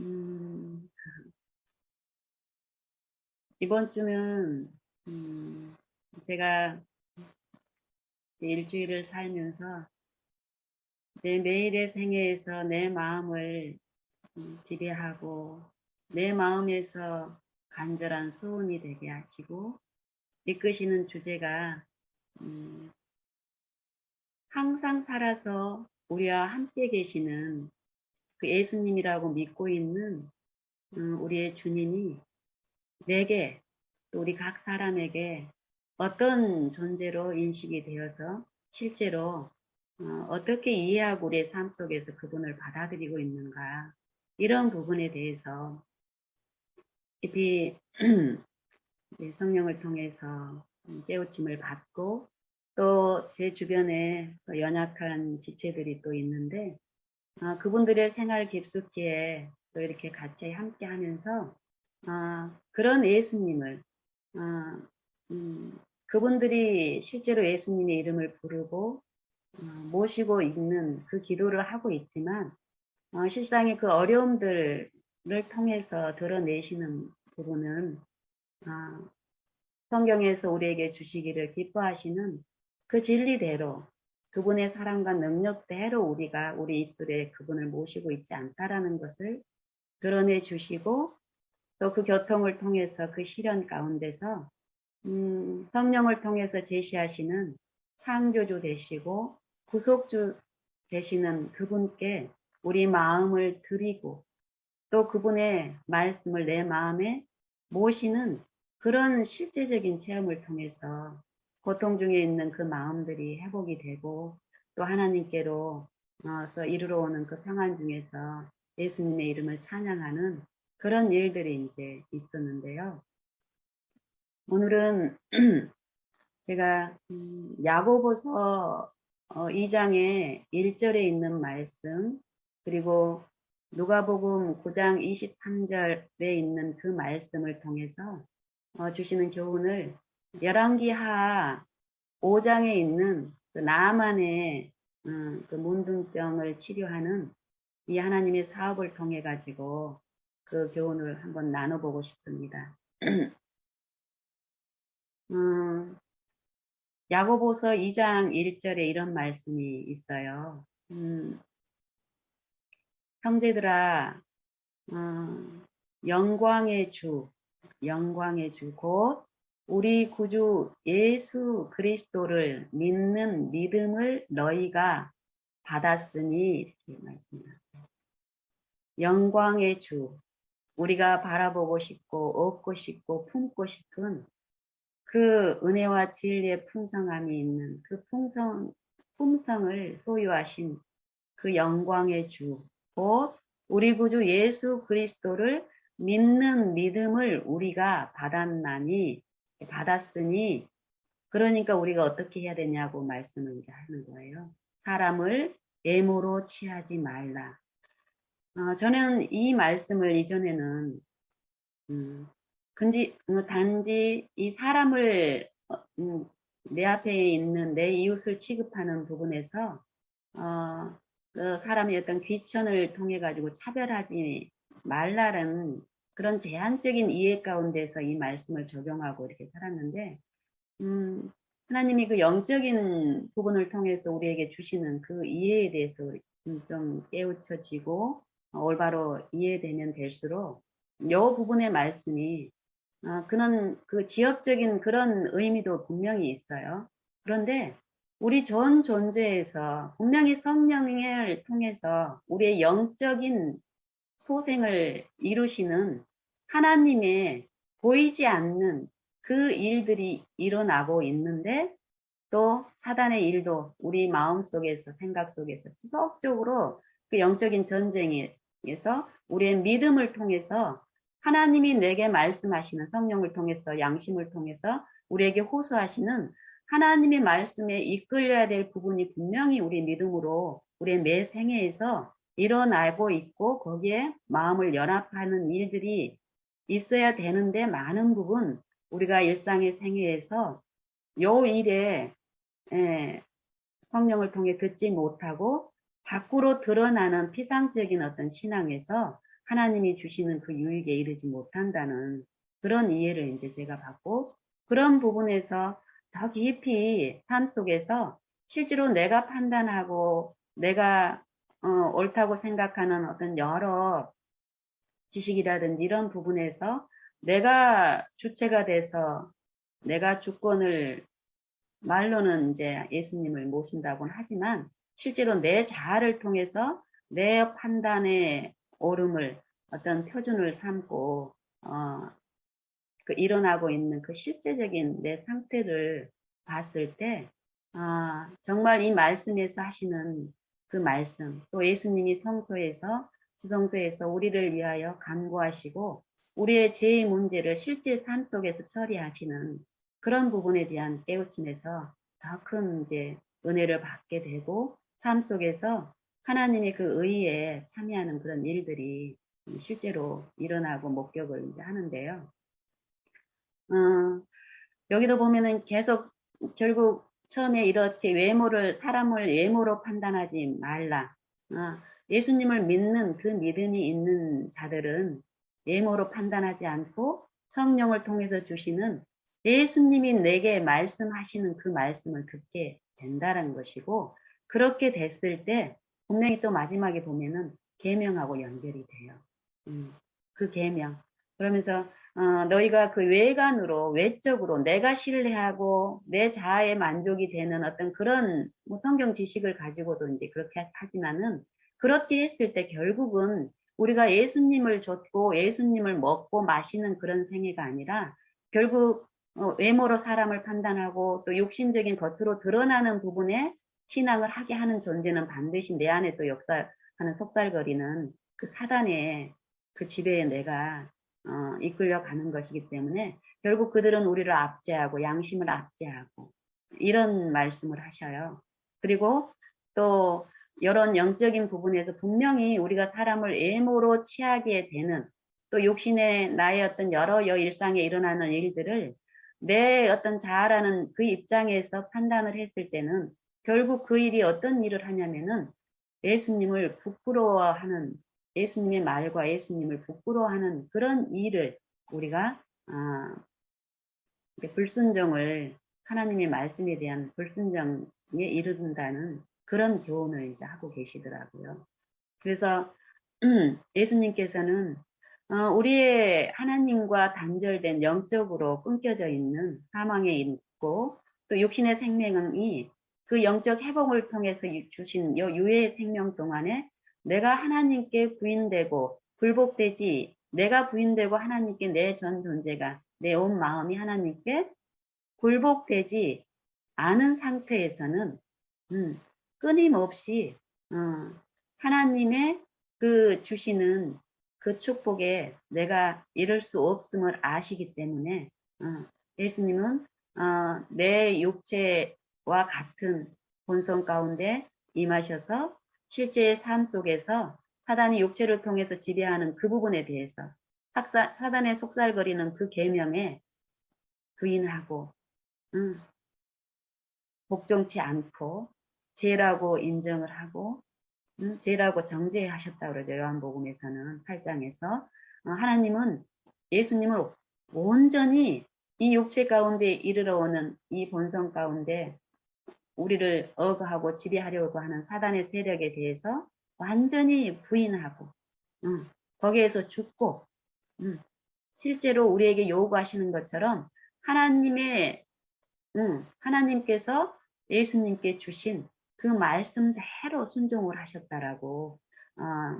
음, 이번 주는 제가 일주일을 살면서 내 매일의 생애에서 내 마음을 지배하고 내 마음에서 간절한 소원이 되게 하시고 이끄시는 주제가 음, 항상 살아서 우리와 함께 계시는 그 예수님이라고 믿고 있는 우리의 주님이 내게 또 우리 각 사람에게 어떤 존재로 인식이 되어서 실제로 어떻게 이해하고 우리의 삶 속에서 그분을 받아들이고 있는가 이런 부분에 대해서 깊이 성령을 통해서 깨우침을 받고 또 제 주변에 연약한 지체들이 또 있는데 그분들의 생활 깊숙이에 또 이렇게 같이 함께 하면서 그런 예수님을 그분들이 실제로 예수님의 이름을 부르고 모시고 있는 그 기도를 하고 있지만 실상의 그 어려움들을 통해서 드러내시는 부분은 성경에서 우리에게 주시기를 기뻐하시는 그 진리대로 그분의 사랑과 능력대로 우리가 우리 입술에 그분을 모시고 있지 않다라는 것을 드러내 주시고 또 그 교통을 통해서 그 시련 가운데서 성령을 통해서 제시하시는 창조주 되시고 구속주 되시는 그분께 우리 마음을 드리고 또 그분의 말씀을 내 마음에 모시는 그런 실제적인 체험을 통해서 고통 중에 있는 그 마음들이 회복이 되고 또 하나님께로서 이르러 오는 그 평안 중에서 예수님의 이름을 찬양하는 그런 일들이 이제 있었는데요. 오늘은 제가 야고보서 2장의 1절에 있는 말씀 그리고 누가복음 9장 23절에 있는 그 말씀을 통해서 주시는 교훈을 열왕기하 5장에 있는 그 나아만의 그 문둥병을 치료하는 이 하나님의 사업을 통해 가지고 그 교훈을 한번 나눠보고 싶습니다. 야고보서 2장 1절에 이런 말씀이 있어요. 형제들아, 영광의 주 곧 우리 구주 예수 그리스도를 믿는 믿음을 너희가 받았으니 이렇게 말씀합니다. 영광의 주, 우리가 바라보고 싶고 얻고 싶고 품고 싶은 그 은혜와 진리의 풍성함이 있는 그 품성을 소유하신 그 영광의 주, 곧 우리 구주 예수 그리스도를 믿는 믿음을 우리가 받았으니, 그러니까 우리가 어떻게 해야 되냐고 말씀을 이제 하는 거예요. 사람을 애모로 취하지 말라. 저는 이 말씀을 이전에는 단지 이 사람을 내 앞에 있는 내 이웃을 취급하는 부분에서 그 사람의 어떤 귀천을 통해 가지고 차별하지 말라는 그런 제한적인 이해 가운데서 이 말씀을 적용하고 이렇게 살았는데 하나님이 그 영적인 부분을 통해서 우리에게 주시는 그 이해에 대해서 좀 깨우쳐지고 올바로 이해되면 될수록 이 부분의 말씀이 그런 그 지역적인 그런 의미도 분명히 있어요. 그런데 우리 전 존재에서 분명히 성령을 통해서 우리의 영적인 소생을 이루시는 하나님의 보이지 않는 그 일들이 일어나고 있는데 또 사단의 일도 우리 마음속에서 생각 속에서 지속적으로 그 영적인 전쟁에서 우리의 믿음을 통해서 하나님이 내게 말씀하시는 성령을 통해서 양심을 통해서 우리에게 호소하시는 하나님의 말씀에 이끌려야 될 부분이 분명히 우리 믿음으로 우리의 매 생애에서 일어나고 있고 거기에 마음을 연합하는 일들이 있어야 되는데 많은 부분 우리가 일상의 생애에서 요 일에 성령을 통해 듣지 못하고 밖으로 드러나는 피상적인 어떤 신앙에서 하나님이 주시는 그 유익에 이르지 못한다는 그런 이해를 이제 제가 받고, 그런 부분에서 더 깊이 삶 속에서 실제로 내가 판단하고 내가 옳다고 생각하는 어떤 여러 지식이라든지 이런 부분에서 내가 주체가 돼서 내가 주권을, 말로는 이제 예수님을 모신다고는 하지만 실제로 내 자아를 통해서 내 판단의 옳음을 어떤 표준을 삼고 그 일어나고 있는 그 실제적인 내 상태를 봤을 때, 정말 이 말씀에서 하시는 그 말씀, 또 예수님이 성소에서, 지성소에서 우리를 위하여 간구하시고, 우리의 죄의 문제를 실제 삶 속에서 처리하시는 그런 부분에 대한 깨우침에서 더 큰 이제 은혜를 받게 되고, 삶 속에서 하나님의 그 의에 참여하는 그런 일들이 실제로 일어나고 목격을 이제 하는데요. 어, 여기도 보면은 계속 결국 처음에 이렇게 사람을 외모로 판단하지 말라. 예수님을 믿는 그 믿음이 있는 자들은 외모로 판단하지 않고 성령을 통해서 주시는 예수님이 내게 말씀하시는 그 말씀을 듣게 된다는 것이고, 그렇게 됐을 때 분명히 또 마지막에 보면은 계명하고 연결이 돼요. 그 계명. 그러면서 너희가 그 외관으로, 외적으로 내가 신뢰하고 내 자아에 만족이 되는 어떤 그런 뭐 성경 지식을 가지고도 이제 그렇게 하지만은, 그렇게 했을 때 결국은 우리가 예수님을 좇고 예수님을 먹고 마시는 그런 생애가 아니라, 결국 외모로 사람을 판단하고 또 육신적인 겉으로 드러나는 부분에 신앙을 하게 하는 존재는 반드시 내 안에 또 역사하는 속살거리는 그 사단의 그 지배에 내가 이끌려가는 것이기 때문에, 결국 그들은 우리를 압제하고 양심을 압제하고 이런 말씀을 하셔요. 그리고 또 이런 영적인 부분에서 분명히 우리가 사람을 외모로 취하게 되는, 또 육신의 나의 어떤 여러 일상에 일어나는 일들을 내 어떤 자아라는 그 입장에서 판단을 했을 때는 결국 그 일이 어떤 일을 하냐면은 예수님을 부끄러워하는, 예수님의 말과 예수님을 부끄러워하는 그런 일을 우리가 불순종을, 하나님의 말씀에 대한 불순종에 이르는다는 그런 교훈을 이제 하고 계시더라고요. 그래서 예수님께서는 우리의 하나님과 단절된, 영적으로 끊겨져 있는 사망에 있고, 또 육신의 생명이 그 영적 회복을 통해서 주신 이 유해의 생명 동안에 내가 하나님께 부인되고 굴복되지, 내가 부인되고 하나님께 내 전 존재가, 내 온 마음이 하나님께 굴복되지 않은 상태에서는 끊임없이 하나님의 그 주시는 그 축복에 내가 이룰 수 없음을 아시기 때문에 예수님은 내 육체와 같은 본성 가운데 임하셔서 실제의 삶 속에서 사단이 육체를 통해서 지배하는 그 부분에 대해서 사단의 속살거리는 그 계명에 부인하고 복종치 않고 죄라고 인정을 하고 죄라고 정죄하셨다고 그러죠. 요한복음에서는 8장에서 하나님은 예수님을 온전히 이 육체 가운데 이르러 오는 이 본성 가운데 우리를 억하고 지배하려고 하는 사단의 세력에 대해서 완전히 부인하고 거기에서 죽고 실제로 우리에게 요구하시는 것처럼 하나님께서 예수님께 주신 그 말씀대로 순종을 하셨다라고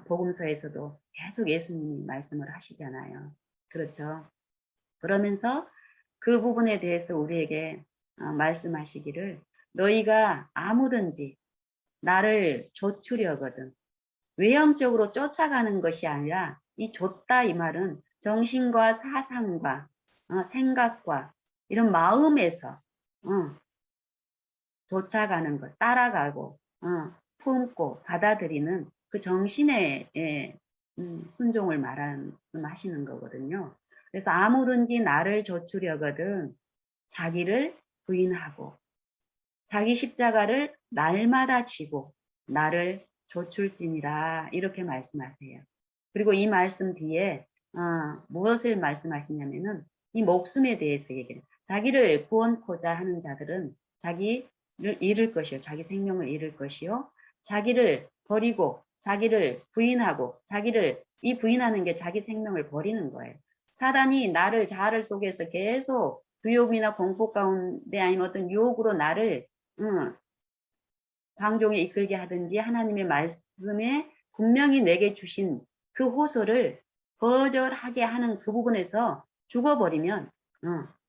복음서에서도 계속 예수님이 말씀을 하시잖아요. 그렇죠. 그러면서 그 부분에 대해서 우리에게 말씀하시기를, 너희가 아무든지 나를 좇으려거든, 외형적으로 쫓아가는 것이 아니라, 이 좇다 이 말은 정신과 사상과 생각과 이런 마음에서 쫓아가는 것, 따라가고 품고 받아들이는 그 정신의 순종을 말하시는 거거든요. 그래서 아무든지 나를 좇으려거든 자기를 부인하고 자기 십자가를 날마다 지고 나를 좇을지니라, 이렇게 말씀하세요. 그리고 이 말씀 뒤에 무엇을 말씀하시냐면은 이 목숨에 대해서 얘기해요. 자기를 구원코자 하는 자들은 자기를 잃을 것이요. 자기 생명을 잃을 것이요. 자기를 버리고 자기를 부인하고 이 부인하는 게 자기 생명을 버리는 거예요. 사단이 나를 자아를 속에서 계속 두려움이나 공포 가운데 아니면 어떤 유혹으로 나를 방종에 이끌게 하든지 하나님의 말씀에 분명히 내게 주신 그 호소를 거절하게 하는 그 부분에서 죽어버리면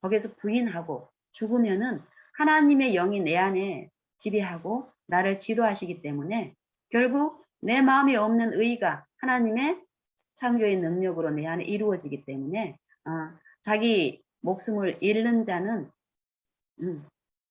거기서 부인하고 죽으면은 하나님의 영이 내 안에 지배하고 나를 지도하시기 때문에 결국 내 마음에 없는 의가 하나님의 창조의 능력으로 내 안에 이루어지기 때문에 자기 목숨을 잃는 자는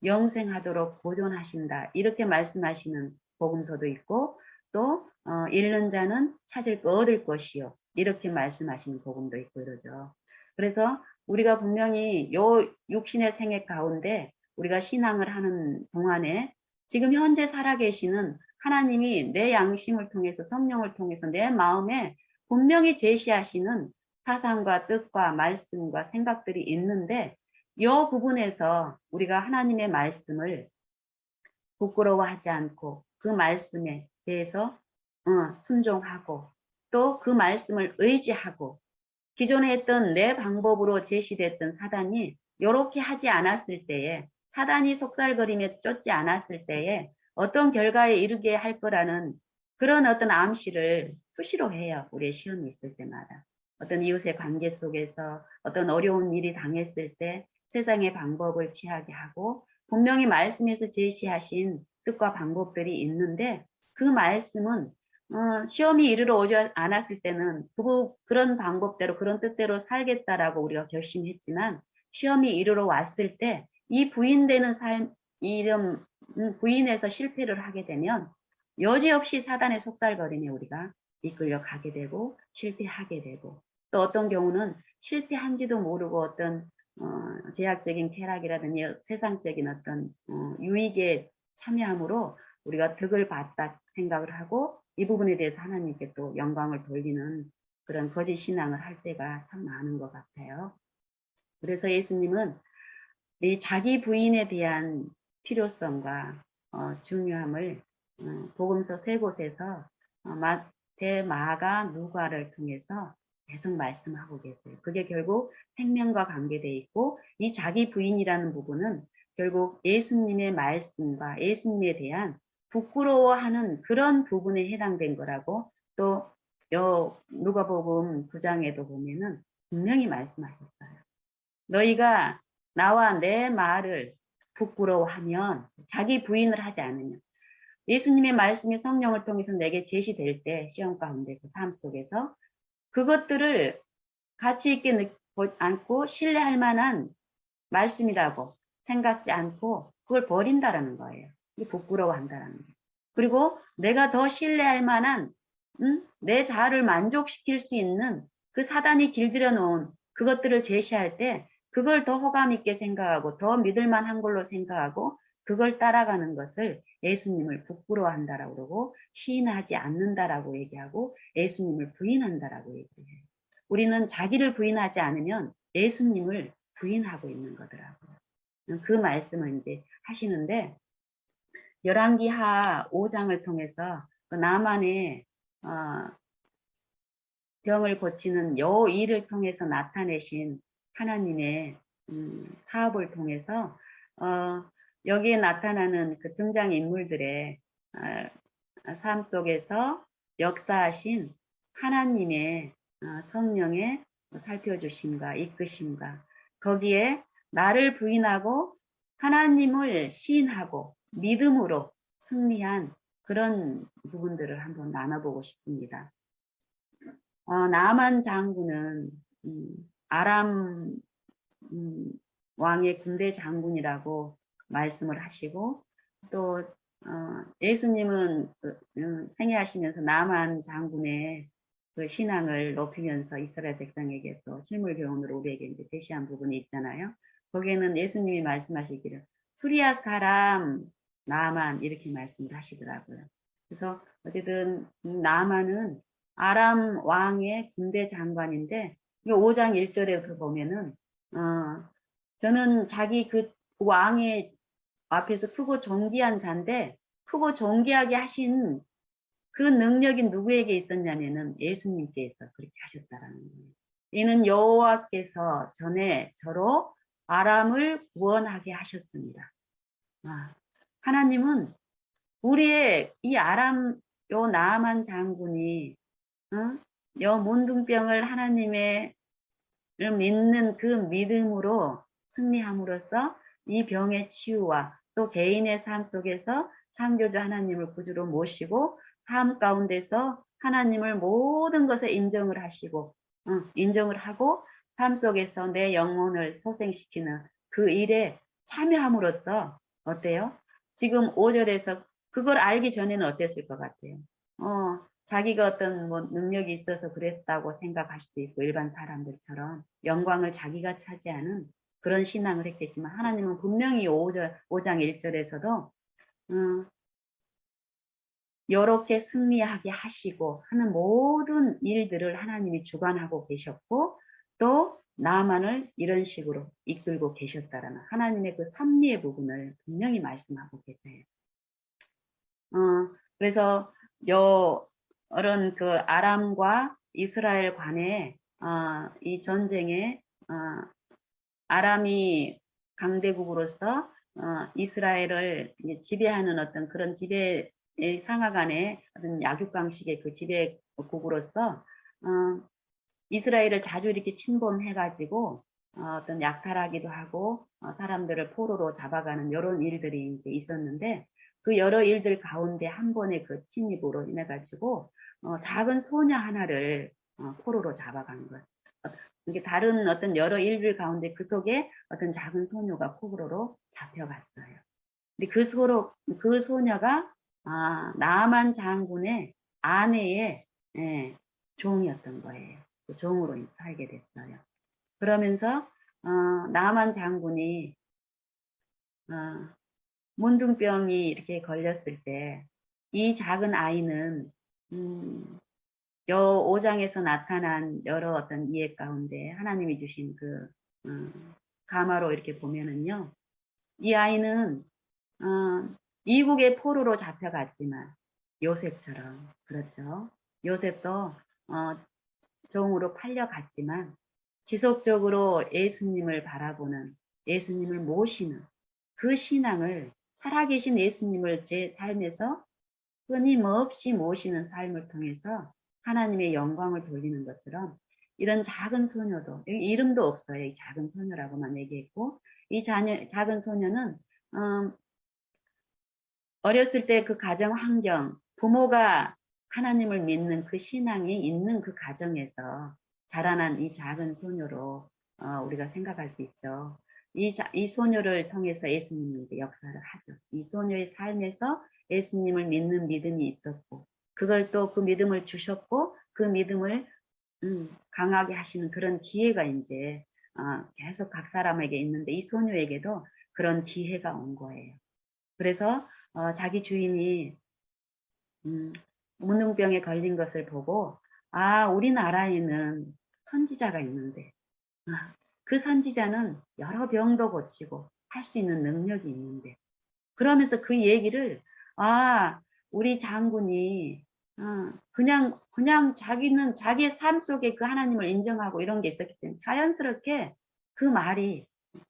영생하도록 보존하신다. 이렇게 말씀하시는 복음서도 있고 또 잃는 자는 찾을 거 얻을 것이요. 이렇게 말씀하시는 복음도 있고 이러죠. 그래서 우리가 분명히 요 육신의 생애 가운데 우리가 신앙을 하는 동안에 지금 현재 살아계시는 하나님이 내 양심을 통해서 성령을 통해서 내 마음에 분명히 제시하시는 사상과 뜻과 말씀과 생각들이 있는데 이 부분에서 우리가 하나님의 말씀을 부끄러워하지 않고 그 말씀에 대해서 순종하고 또 그 말씀을 의지하고 기존에 했던 내 방법으로 제시됐던 사단이 이렇게 하지 않았을 때에 사단이 속살거리며 쫓지 않았을 때에 어떤 결과에 이르게 할 거라는 그런 어떤 암시를 수시로 해요. 우리의 시험이 있을 때마다. 어떤 이웃의 관계 속에서 어떤 어려운 일이 당했을 때 세상의 방법을 취하게 하고 분명히 말씀에서 제시하신 뜻과 방법들이 있는데 그 말씀은 시험이 이르러 오지 않았을 때는 그런 방법대로 그런 뜻대로 살겠다라고 우리가 결심했지만 시험이 이르러 왔을 때 이 부인되는 삶 이런 부인해서 실패를 하게 되면 여지없이 사단의 속살거림에 우리가 이끌려 가게 되고 실패하게 되고 또 어떤 경우는 실패한지도 모르고 어떤 제약적인 쾌락이라든지 세상적인 어떤 유익에 참여함으로 우리가 덕을 봤다 생각을 하고 이 부분에 대해서 하나님께 또 영광을 돌리는 그런 거짓 신앙을 할 때가 참 많은 것 같아요. 그래서 예수님은 이 자기 부인에 대한 필요성과 중요함을 복음서 세 곳에서 마태, 마가, 누가를 통해서 계속 말씀하고 계세요. 그게 결국 생명과 관계되어 있고 이 자기 부인이라는 부분은 결국 예수님의 말씀과 예수님에 대한 부끄러워하는 그런 부분에 해당된 거라고 또 누가복음 9장에도 보면은 분명히 말씀하셨어요. 너희가 나와 내 말을 부끄러워하면 자기 부인을 하지 않으면 예수님의 말씀이 성령을 통해서 내게 제시될 때 시험 가운데서 삶 속에서 그것들을 가치 있게 느끼지 않고 신뢰할 만한 말씀이라고 생각지 않고 그걸 버린다라는 거예요. 부끄러워한다라는 게. 그리고 내가 더 신뢰할 만한 내 자아를 만족시킬 수 있는 그 사단이 길들여 놓은 그것들을 제시할 때 그걸 더 호감 있게 생각하고 더 믿을 만한 걸로 생각하고 그걸 따라가는 것을 예수님을 부끄러워한다라고 그러고 시인하지 않는다라고 얘기하고 예수님을 부인한다라고 얘기해요. 우리는 자기를 부인하지 않으면 예수님을 부인하고 있는 거더라고요. 그 말씀을 이제 하시는데 열왕기하 5장을 통해서 그 나만의 병을 고치는 요 일을 통해서 나타내신 하나님의 사업을 통해서 여기에 나타나는 그 등장 인물들의 삶 속에서 역사하신 하나님의 성령의 살펴주심과 이끄심과 거기에 나를 부인하고 하나님을 시인하고 믿음으로 승리한 그런 부분들을 한번 나눠보고 싶습니다. 나만 장군은 아람 왕의 군대 장군이라고 말씀을 하시고 또 예수님은 생애하시면서 나만 장군의 그 신앙을 높이면서 이스라엘 백성에게 또 실물 교훈으로 우리에게 이제 제시한 부분이 있잖아요. 거기에는 예수님이 말씀하시기를 수리아 사람 나만 이렇게 말씀을 하시더라고요. 그래서 어쨌든 나만은 아람 왕의 군대 장관인데 5장 1절에 보면은 저는 자기 그 왕의 앞에서 크고 존귀한 자인데 크고 존귀하게 하신 그 능력이 누구에게 있었냐면은 예수님께서 그렇게 하셨다라는 거예요. 이는 여호와께서 전에 저로 아람을 구원하게 하셨습니다. 하나님은 우리의 이 아람 요 나아만 장군이 요 문둥병을 하나님의 믿는 그 믿음으로 승리함으로써 이 병의 치유와 또 개인의 삶 속에서 창조주 하나님을 구주로 모시고 삶 가운데서 하나님을 모든 것에 인정을 하시고 인정을 하고 삶 속에서 내 영혼을 소생시키는 그 일에 참여함으로써 어때요? 지금 5절에서 그걸 알기 전에는 어땠을 것 같아요? 자기가 어떤 뭐 능력이 있어서 그랬다고 생각할 수도 있고 일반 사람들처럼 영광을 자기가 차지하는 그런 신앙을 했겠지만 하나님은 분명히 5장 1절에서도 이렇게 승리하게 하시고 하는 모든 일들을 하나님이 주관하고 계셨고 또 나만을 이런 식으로 이끌고 계셨다라는 하나님의 그 섭리의 부분을 분명히 말씀하고 계세요. 그래서 이런 그 아람과 이스라엘 간의 이 전쟁에 아람이 강대국으로서 이스라엘을 지배하는 어떤 그런 지배의 상하 간의 어떤 약육강식의 그 지배국으로서 이스라엘을 자주 이렇게 침범해가지고 어떤 약탈하기도 하고 사람들을 포로로 잡아가는 이런 일들이 이제 있었는데 그 여러 일들 가운데 한 번의 그 침입으로 인해 가지고 작은 소녀 하나를 포로로 잡아간 것. 이게 다른 어떤 여러 일들 가운데 그 속에 어떤 작은 소녀가 포로로 잡혀갔어요. 근데 그 소녀가 나아만 장군의 아내의 종이었던 거예요. 그 종으로 살게 됐어요. 그러면서 나아만 장군이 문둥병이 이렇게 걸렸을 때 이 작은 아이는 요 5장에서 나타난 여러 어떤 이해 가운데 하나님이 주신 그 가마로 이렇게 보면은요. 이 아이는 이국의 포로로 잡혀갔지만 요셉처럼 그렇죠. 요셉도 종으로 팔려갔지만 지속적으로 예수님을 바라보는 예수님을 모시는 그 신앙을 살아계신 예수님을 제 삶에서 끊임없이 모시는 삶을 통해서 하나님의 영광을 돌리는 것처럼 이런 작은 소녀도 이름도 없어요. 이 작은 소녀라고만 얘기했고 이 작은 소녀는 어렸을 때 그 가정 환경 부모가 하나님을 믿는 그 신앙이 있는 그 가정에서 자라난 이 작은 소녀로 우리가 생각할 수 있죠. 이 소녀를 통해서 예수님이 이제 역사를 하죠. 이 소녀의 삶에서 예수님을 믿는 믿음이 있었고, 그걸 또 그 믿음을 주셨고, 그 믿음을 강하게 하시는 그런 기회가 이제 계속 각 사람에게 있는데 이 소녀에게도 그런 기회가 온 거예요. 그래서 자기 주인이 문둥병에 걸린 것을 보고 우리나라에는 선지자가 있는데 그 선지자는 여러 병도 고치고 할 수 있는 능력이 있는데 그러면서 그 얘기를 우리 장군이 그냥 자기는 자기의 삶 속에 그 하나님을 인정하고 이런 게 있었기 때문에 자연스럽게 그 말이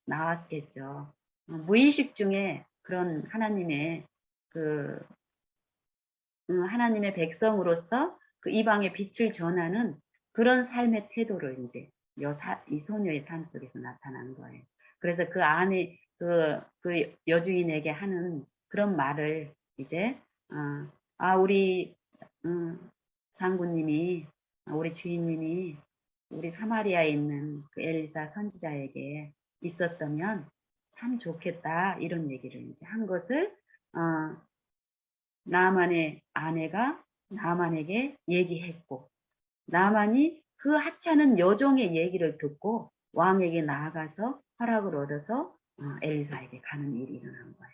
나왔겠죠. 무의식 중에 그런 하나님의 그 하나님의 백성으로서 그 이방의 빛을 전하는 그런 삶의 태도를 이제 이 소녀의 삶 속에서 나타난 거예요. 그래서 그 안에 그 여주인에게 하는 그런 말을 이제 우리 장군님이 우리 주인님이 우리 사마리아에 있는 그 엘리사 선지자에게 있었다면 참 좋겠다 이런 얘기를 이제 한 것을 나만의 아내가 나만에게 얘기했고 나만이 그 하찮은 여종의 얘기를 듣고 왕에게 나아가서 허락을 얻어서 엘리사에게 가는 일이 일어난 거예요.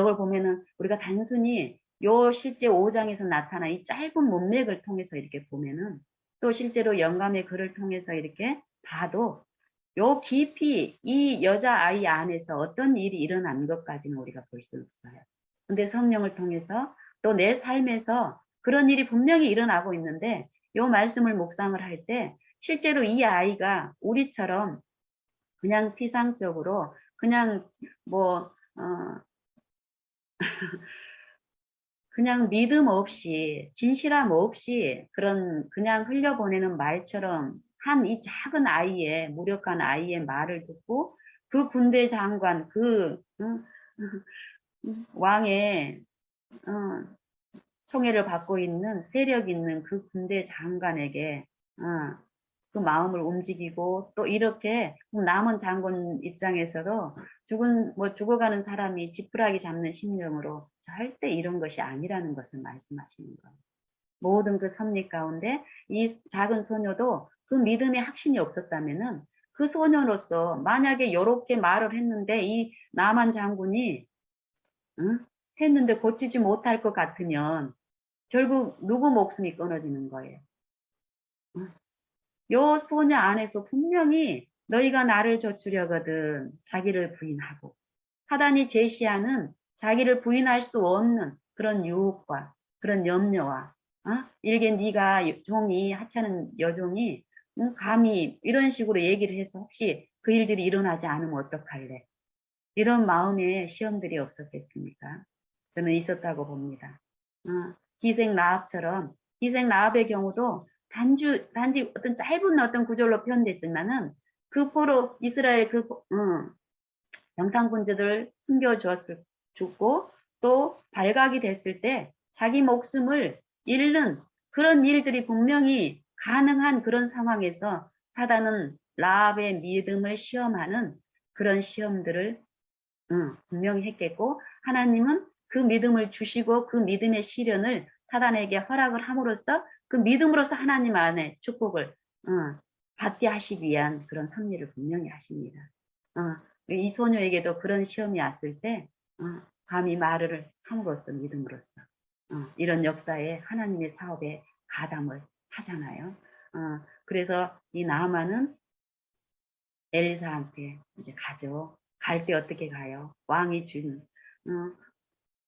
이걸 보면은 우리가 단순히 요 실제 5장에서 나타난 이 짧은 문맥을 통해서 이렇게 보면은 또 실제로 영감의 글을 통해서 이렇게 봐도 요 깊이 이 여자아이 안에서 어떤 일이 일어난 것까지는 우리가 볼 수 없어요. 근데 성령을 통해서 또 내 삶에서 그런 일이 분명히 일어나고 있는데 요 말씀을 묵상을 할 때 실제로 이 아이가 우리처럼 그냥 피상적으로 그냥 뭐 그냥 믿음 없이 진실함 없이 그런 그냥 흘려보내는 말처럼 한 이 작은 아이의 무력한 아이의 말을 듣고 그 군대 장관 그 왕의 총애를 받고 있는 세력 있는 그 군대 장관에게 그 마음을 움직이고 또 이렇게 남은 장군 입장에서도 죽어가는 사람이 지푸라기 잡는 심령으로 절대 이런 것이 아니라는 것을 말씀하시는 거예요. 모든 그 섭리 가운데 이 작은 소녀도 그 믿음의 확신이 없었다면은 그 소녀로서 만약에 이렇게 말을 했는데 이 남한 장군이 응? 했는데 고치지 못할 것 같으면 결국 누구 목숨이 끊어지는 거예요. 응? 요 소녀 안에서 분명히 너희가 나를 좇으려거든 자기를 부인하고 사단이 제시하는 자기를 부인할 수 없는 그런 유혹과 그런 염려와 일개 네가 종이 하찮은 여종이 감히 이런 식으로 얘기를 해서 혹시 그 일들이 일어나지 않으면 어떡할래? 이런 마음의 시험들이 없었겠습니까? 저는 있었다고 봅니다. 기생 라합처럼 기생 라합의 경우도 단지 어떤 짧은 어떤 구절로 표현됐지만은 그 포로 이스라엘 병탕군주들 숨겨주었을 죽고 또 발각이 됐을 때 자기 목숨을 잃는 그런 일들이 분명히 가능한 그런 상황에서 사단은 라합의 믿음을 시험하는 그런 시험들을 분명히 했겠고 하나님은 그 믿음을 주시고 그 믿음의 시련을 사단에게 허락을 함으로써 그 믿음으로써 하나님 안에 축복을 받게 하시기 위한 그런 섭리를 분명히 하십니다. 이 소녀에게도 그런 시험이 왔을 때 감히 말을 함으로써 믿음으로써 이런 역사에 하나님의 사업에 가담을 하잖아요. 그래서 이 나아만은 엘리사한테 이제 가죠. 갈 때 어떻게 가요? 왕이 준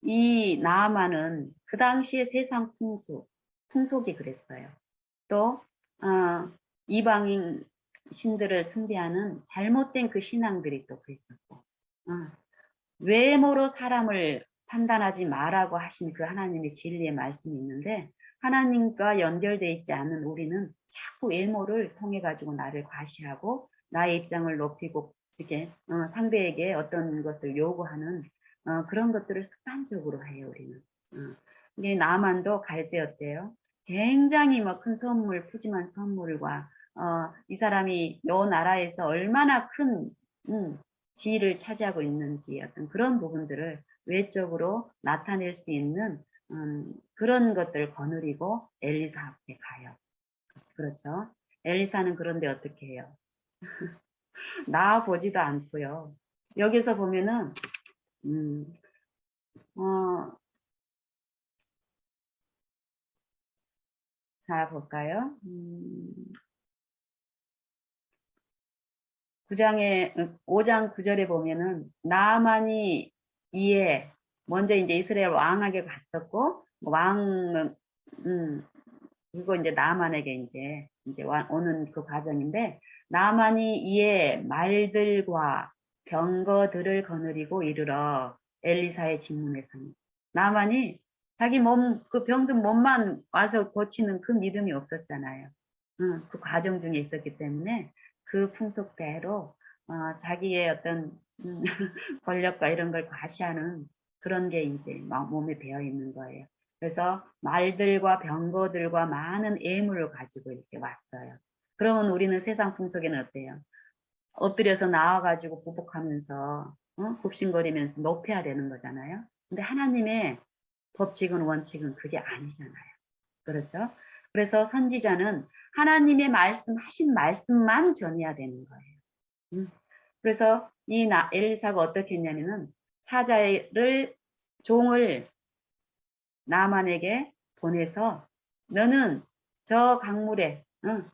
이 나아만은 그 당시의 세상 풍속이 그랬어요. 또 이방인 신들을 숭배하는 잘못된 그 신앙들이 또 그랬었고 외모로 사람을 판단하지 마라고 하신 그 하나님의 진리의 말씀이 있는데 하나님과 연결되어 있지 않은 우리는 자꾸 외모를 통해 가지고 나를 과시하고 나의 입장을 높이고 이렇게 상대에게 어떤 것을 요구하는 그런 것들을 습관적으로 해요 우리는. 이게 나만도 갈 때였대요. 굉장히 뭐 큰 선물, 푸짐한 선물과 이 사람이 요 나라에서 얼마나 큰 지위를 차지하고 있는지 어떤 그런 부분들을 외적으로 나타낼 수 있는 그런 것들을 거느리고 엘리사 앞에 가요. 그렇죠. 엘리사는 그런데 어떻게 해요? 나와 보지도 않고요. 여기서 보면은 음, 어, 자 볼까요? 5장 9절에 보면은 나아만이 이에 먼저 이제 이스라엘 왕에게 갔었고 왕은 그리고 이제 나만에게 이제 오는 그 과정인데 나만이 이에 말들과 병거들을 거느리고 이르러 엘리사의 진문에 삽니다. 나만이 자기 그 병든 몸만 와서 고치는 그 믿음이 없었잖아요. 그 과정 중에 있었기 때문에 그 풍속대로 자기의 어떤 권력과 이런 걸 과시하는 그런 게 이제 몸에 배어 있는 거예요. 그래서 말들과 병거들과 많은 예물을 가지고 이렇게 왔어요. 그러면 우리는 세상 풍속에는 어때요? 엎드려서 나와가지고 보복하면서 굽신거리면서 높여야 되는 거잖아요. 근데 하나님의 법칙은 원칙은 그게 아니잖아요. 그렇죠? 그래서 선지자는 하나님의 말씀하신 말씀만 전해야 되는 거예요. 그래서 이 엘리사가 어떻게 했냐면은 사자를 종을 나만에게 보내서 너는 저 강물에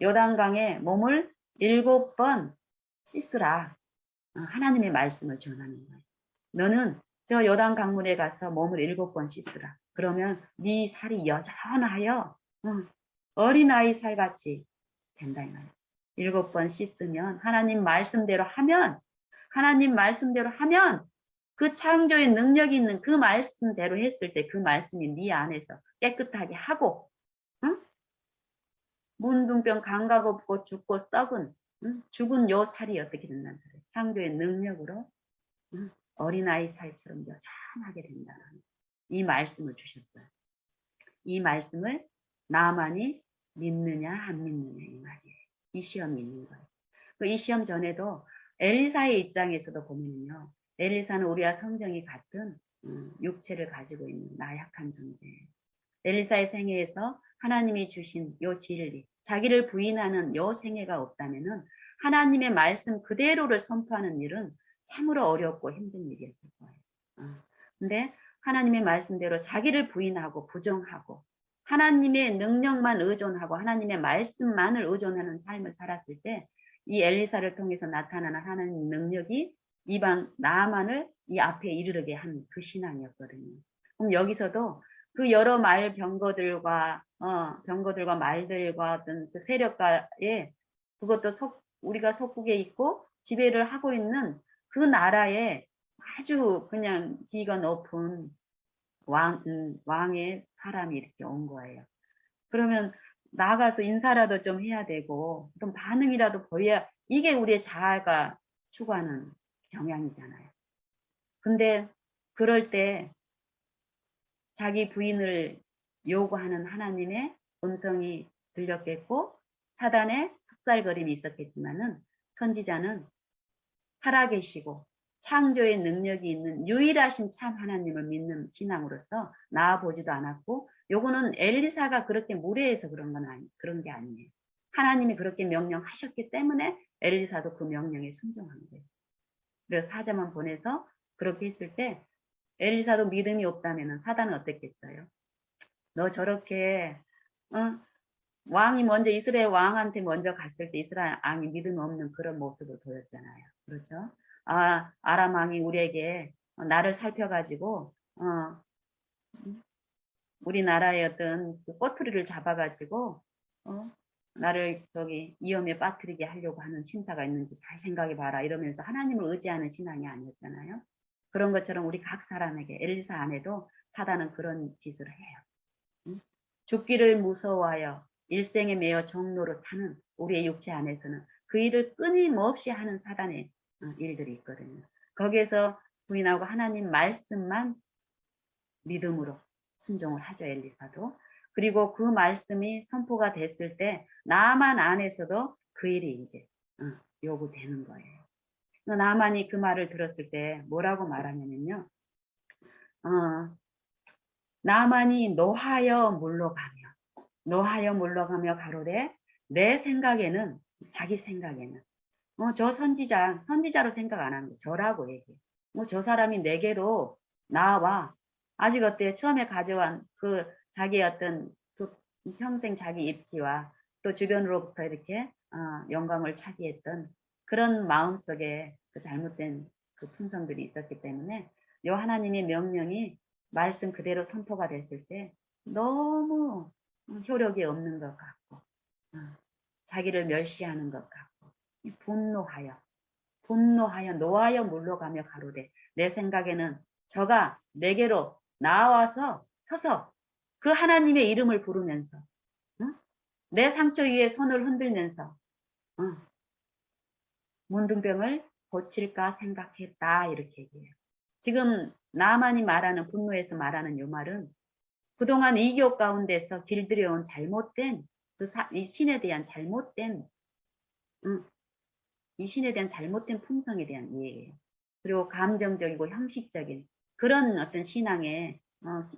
요단강에 몸을 7번 씻으라. 하나님의 말씀을 전하는 거예요. 너는 저 요단 강물에 가서 몸을 7번 씻으라. 그러면 네 살이 여전하여 어린아이 살같이 된다 이 말이에요. 7번 씻으면 하나님 말씀대로 하면 그 창조의 능력이 있는 그 말씀대로 했을 때 그 말씀이 네 안에서 깨끗하게 하고 응? 문둥병 감각 없고 죽고 썩은 죽은 요 살이 어떻게 된다는 소리예요. 창조의 능력으로 어린아이 살처럼 여전하게 된다는 이 말씀을 주셨어요. 이 말씀을 나만이 믿느냐 안 믿느냐 이 말이에요. 이 시험이 있는 거예요. 이 시험 전에도 엘리사의 입장에서도 보면요. 엘리사는 우리와 성정이 같은 육체를 가지고 있는 나약한 존재예요. 엘리사의 생애에서 하나님이 주신 요 진리, 자기를 부인하는 요 생애가 없다면은 하나님의 말씀 그대로를 선포하는 일은 참으로 어렵고 힘든 일이었을 거예요. 근데 하나님의 말씀대로 자기를 부인하고 부정하고 하나님의 능력만 의존하고 하나님의 말씀만을 의존하는 삶을 살았을 때 이 엘리사를 통해서 나타나는 하나님 능력이 이방 나아만을 이 앞에 이르게 한 그 신앙이었거든요. 그럼 여기서도 그 여러 말 병거들과 말들과 어떤 그 세력가의 그것도 우리가 속국에 있고 지배를 하고 있는 그 나라에 아주 그냥 지위가 높은 왕의 사람이 이렇게 온 거예요. 그러면 나가서 인사라도 좀 해야 되고 좀 반응이라도 보여야 이게 우리의 자아가 추구하는 경향이잖아요. 근데 그럴 때 자기 부인을 요구하는 하나님의 음성이 들렸겠고 사단의 속살거림이 있었겠지만은 선지자는 살아계시고 창조의 능력이 있는 유일하신 참 하나님을 믿는 신앙으로서 나아보지도 않았고 요거는 엘리사가 그렇게 무례해서 그런 게 아니에요. 하나님이 그렇게 명령하셨기 때문에 엘리사도 그 명령에 순종한 거예요. 그래서 사자만 보내서 그렇게 했을 때 엘리사도 믿음이 없다면 사단은 어땠겠어요? 너 저렇게 왕이 먼저 이스라엘 왕한테 먼저 갔을 때 이스라엘 왕이 믿음 없는 그런 모습을 보였잖아요. 그렇죠? 아람 왕이 우리에게 나를 살펴가지고 우리나라의 어떤 그 꼬투리를 잡아가지고 나를 저기 위험에 빠뜨리게 하려고 하는 신사가 있는지 잘 생각해봐라 이러면서 하나님을 의지하는 신앙이 아니었잖아요. 그런 것처럼 우리 각 사람에게 엘리사 안에도 사단은 그런 짓을 해요. 죽기를 무서워하여 일생에 매여 정로로 타는 우리의 육체 안에서는 그 일을 끊임없이 하는 사단의 일들이 있거든요. 거기에서 부인하고 하나님 말씀만 믿음으로 순종을 하죠. 엘리사도. 그리고 그 말씀이 선포가 됐을 때 나만 안에서도 그 일이 이제 요구되는 거예요. 나만이 그 말을 들었을 때 뭐라고 말하냐면요. 나만이 노하여 물러가며 가로되 내 생각에는 자기 생각에는 저 선지자로 생각 안 하는 거 저라고 얘기해. 저 사람이 내게로 나와 아직 어때요? 처음에 가져온 그 자기 어떤 그 평생 자기 입지와 또 주변으로부터 이렇게 영광을 차지했던 그런 마음속에 그 잘못된 그 품성들이 있었기 때문에 요 하나님의 명령이 말씀 그대로 선포가 됐을 때 너무 효력이 없는 것 같고 자기를 멸시하는 것 같고 분노하여 노하여 물러가며 가로되 내 생각에는 저가 내게로 나와서 서서 그 하나님의 이름을 부르면서 내 상처 위에 손을 흔들면서 문둥병을 고칠까 생각했다 이렇게 얘기해요. 지금 나만이 말하는 분노에서 말하는 요 말은 그동안 이교 가운데서 길들여온 잘못된 이 신에 대한 잘못된 품성에 대한 이해예요. 그리고 감정적이고 형식적인 그런 어떤 신앙에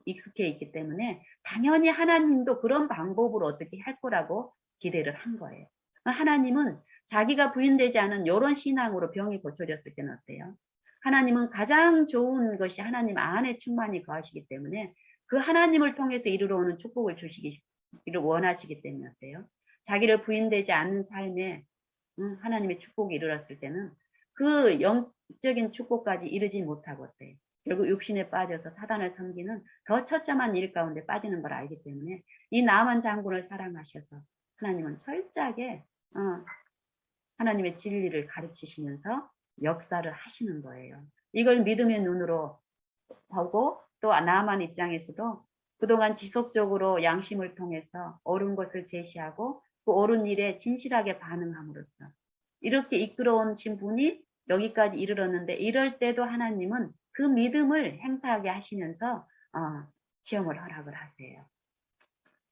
익숙해 있기 때문에 당연히 하나님도 그런 방법으로 어떻게 할 거라고 기대를 한 거예요. 하나님은 자기가 부인되지 않은 이런 신앙으로 병이 고쳐졌을 때는 어때요? 하나님은 가장 좋은 것이 하나님 안에 충만히 거하시기 때문에 그 하나님을 통해서 이루러 오는 축복을 주시기를 원하시기 때문에 어때요? 자기를 부인되지 않는 삶에 하나님의 축복이 이르렀을 때는 그 영적인 축복까지 이르지 못하고 어때요? 결국 육신에 빠져서 사단을 섬기는 더 처참한 일 가운데 빠지는 걸 알기 때문에 이 나만 장군을 사랑하셔서 하나님은 철저하게 하나님의 진리를 가르치시면서 역사를 하시는 거예요. 이걸 믿음의 눈으로 보고 또 나만 입장에서도 그동안 지속적으로 양심을 통해서 옳은 것을 제시하고 그 옳은 일에 진실하게 반응함으로써 이렇게 이끌어오신 분이 여기까지 이르렀는데 이럴 때도 하나님은 그 믿음을 행사하게 하시면서 시험을 허락을 하세요.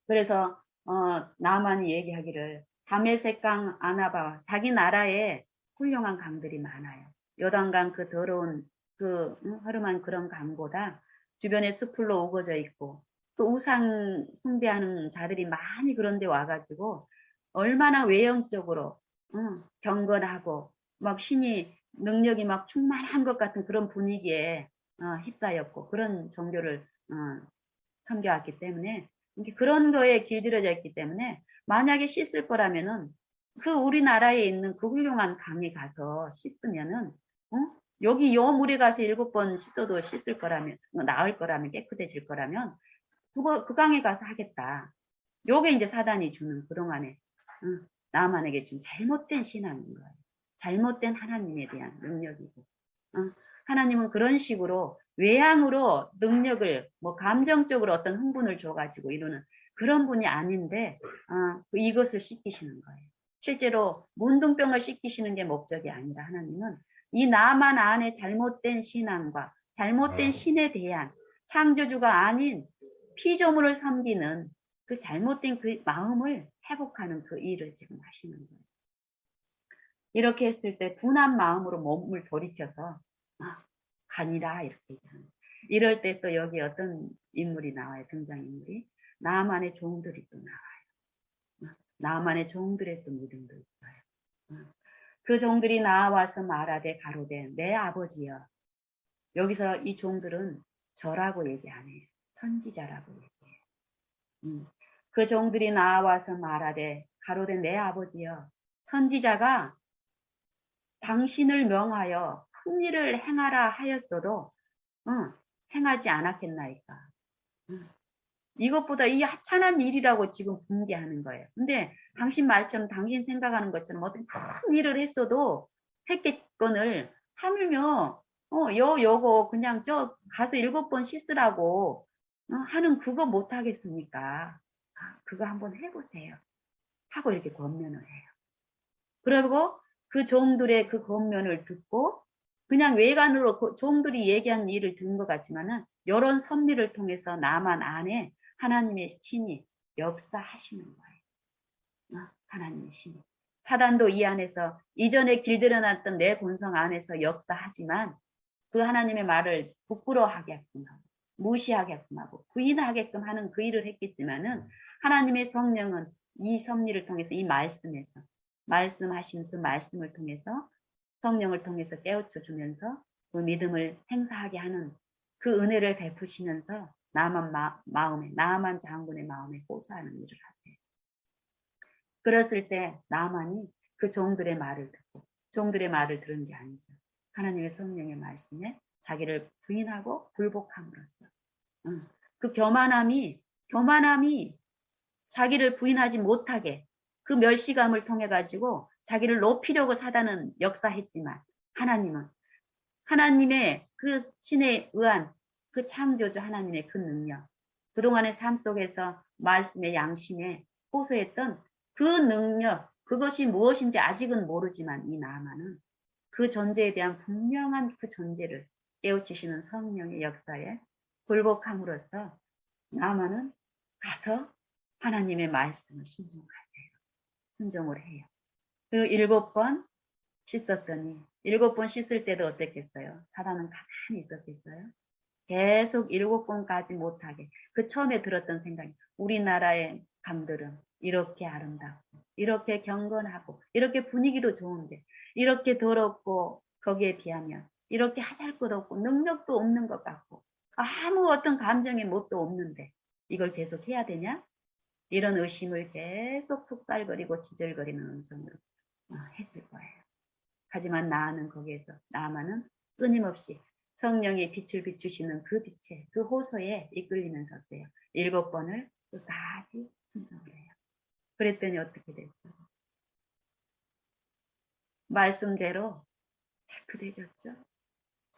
그래서 나만이 얘기하기를 다메섹강 아나바 자기 나라에 훌륭한 강들이 많아요. 요단강 그 더러운 그 허름한 그런 강보다 주변에 숲풀로 우거져 있고 그 우상 숭배하는 자들이 많이 그런데 와가지고 얼마나 외형적으로 경건하고 막 신이 능력이 막 충만한 것 같은 그런 분위기에 휩싸였고 그런 종교를 섬겨왔기 때문에 그런 거에 길들여져 있기 때문에 만약에 씻을 거라면은 그 우리나라에 있는 그 훌륭한 강에 가서 씻으면은 여기 요 물에 가서 7번 씻어도 씻을 거라면 나을 거라면 깨끗해질 거라면 그 강에 가서 하겠다. 요게 이제 사단이 주는 그동안에 나만에게 좀 잘못된 신앙인 거예요. 잘못된 하나님에 대한 능력이고 하나님은 그런 식으로 외향으로 능력을 뭐 감정적으로 어떤 흥분을 줘가지고 이루는 그런 분이 아닌데 이것을 씻기시는 거예요. 실제로 문둥병을 씻기시는 게 목적이 아니라 하나님은 이 나만 안에 잘못된 신앙과 잘못된 신에 대한 창조주가 아닌 피조물을 섬기는 그 잘못된 그 마음을 회복하는 그 일을 지금 하시는 거예요. 이렇게 했을 때 분한 마음으로 몸을 돌이켜서 가니라 이렇게 얘기하는 거예요. 이럴 때 또 여기 어떤 인물이 나와요. 등장인물이. 나만의 종들이 또 나와요. 나만의 종들의 또 믿음도 있어요. 그 종들이 나와서 말하되 가로되 내 아버지여. 여기서 이 종들은 저라고 얘기 안 해요. 선지자라고 얘기해요. 그 종들이 나와서 말하되 가로되 내 아버지여. 선지자가 당신을 명하여 큰 일을 행하라 하였어도 행하지 않았겠나이까. 이것보다 이 하찮은 일이라고 지금 붕괴하는 거예요. 근데 당신 말처럼 당신 생각하는 것처럼 어떤 큰 일을 했어도 했겠건을 하물며 요거 그냥 저 가서 7번 씻으라고 하는 그거 못 하겠습니까? 그거 한번 해보세요. 하고 이렇게 권면을 해요. 그리고 그 종들의 그 권면을 듣고 그냥 외관으로 그 종들이 얘기한 일을 듣는 것 같지만은 이런 섭리를 통해서 나만 안에 하나님의 신이 역사하시는 거예요. 하나님의 신이. 사단도 이 안에서 이전에 길들여놨던 내 본성 안에서 역사하지만 그 하나님의 말을 부끄러워하게끔 하고 무시하게끔 하고 부인하게끔 하는 그 일을 했겠지만은 하나님의 성령은 이 섭리를 통해서 이 말씀에서 말씀하신 그 말씀을 통해서 성령을 통해서 깨우쳐 주면서 그 믿음을 행사하게 하는 그 은혜를 베푸시면서 나만 장군의 마음에 호소하는 일을 하세요. 그랬을 때 나만이 그 종들의 말을 듣고 종들의 말을 들은 게 아니죠. 하나님의 성령의 말씀에 자기를 부인하고 굴복함으로써 그 교만함이 자기를 부인하지 못하게 그 멸시감을 통해 가지고 자기를 높이려고 사단은 역사했지만 하나님은 하나님의 그 신에 의한 그 창조주 하나님의 그 능력 그동안의 삶 속에서 말씀의 양심에 호소했던 그 능력 그것이 무엇인지 아직은 모르지만 이 나만은 그 존재에 대한 분명한 그 존재를 깨우치시는 성령의 역사에 굴복함으로써 나만은 가서 하나님의 말씀을 순종을 해요. 그리고 7번 씻었더니 7번 씻을 때도 어땠겠어요? 사단은 가만히 있었겠어요? 계속 7번까지 못하게 그 처음에 들었던 생각이 우리나라의 강들은 이렇게 아름답고 이렇게 경건하고 이렇게 분위기도 좋은데 이렇게 더럽고 거기에 비하면 이렇게 하잘것없고 능력도 없는 것 같고 아무 어떤 감정의 뭣도 없는데 이걸 계속 해야 되냐? 이런 의심을 계속 속살거리고 지절거리는 음성으로 했을 거예요. 하지만 나는 거기에서 나만은 끊임없이 성령의 빛을 비추시는 그 빛에 그 호소에 이끌리면서 어때요? 7번을 끝까지 순종을 해요. 그랬더니 어떻게 됐죠? 말씀대로 깨끗해졌죠.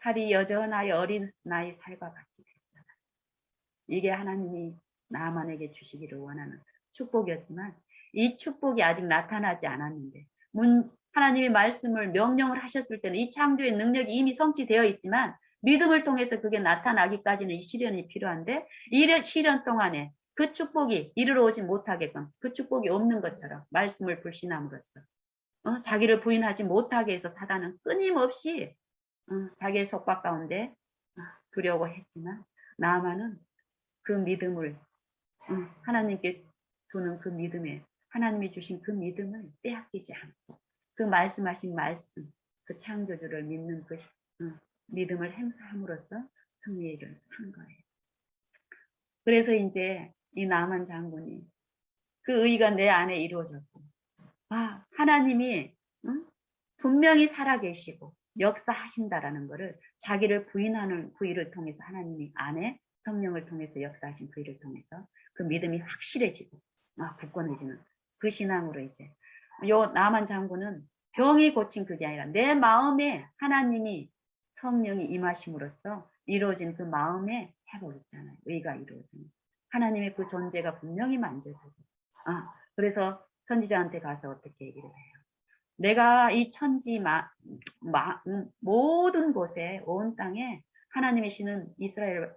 살이 여전하여 어린 나이 살과 같이 됐잖아. 이게 하나님이 나만에게 주시기를 원하는 축복이었지만 이 축복이 아직 나타나지 않았는데 하나님이 말씀을 명령을 하셨을 때는 이 창조의 능력이 이미 성취되어 있지만 믿음을 통해서 그게 나타나기까지는 이 시련이 필요한데 이 시련 동안에 그 축복이 이르러 오지 못하게끔 그 축복이 없는 것처럼 말씀을 불신함으로써 자기를 부인하지 못하게 해서 사단은 끊임없이 자기의 속박 가운데 두려고 했지만 나만은 그 믿음을 하나님께 두는 그 믿음에 하나님이 주신 그 믿음을 빼앗기지 않고 그 말씀하신 말씀 그 창조주를 믿는 그 믿음을 행사함으로써 승리를 한 거예요. 그래서 이제 이 나만 장군이 그 의가 내 안에 이루어졌고 하나님이 분명히 살아계시고 역사하신다라는 것을 자기를 부인하는 그 일을 통해서 하나님이 안에 성령을 통해서 역사하신 그 일을 통해서 그 믿음이 확실해지고 굳건해지는 그 신앙으로 이제 요 나만 장군은 병이 고친 그게 아니라 내 마음에 하나님이 성령이 임하심으로써 이루어진 그 마음의 회복 있잖아요. 의가 이루어지는 하나님의 그 존재가 분명히 만져지고 그래서 선지자한테 가서 어떻게 얘기를 해요. 내가 이 천지 모든 곳에 온 땅에 하나님이시는 이스라엘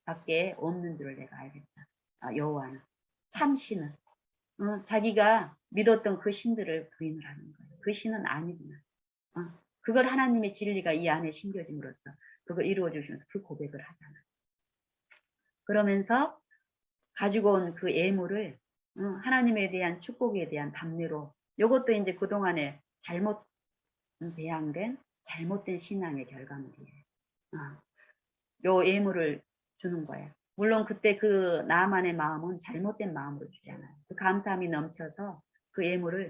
밖에 없는 줄을 내가 알겠다. 여호와는 참신은 자기가 믿었던 그 신들을 부인을 하는 거예요. 그 신은 아니구나. 그걸 하나님의 진리가 이 안에 심겨짐으로써 그걸 이루어 주시면서 그 고백을 하잖아요. 그러면서 가지고 온 그 예물을 하나님에 대한 축복에 대한 담례로 이것도 이제 그동안에 잘못 배양된 잘못된 신앙의 결과물이에요. 요 예물을 주는 거예요. 물론 그때 그 나만의 마음은 잘못된 마음으로 주잖아요. 그 감사함이 넘쳐서 그 예물을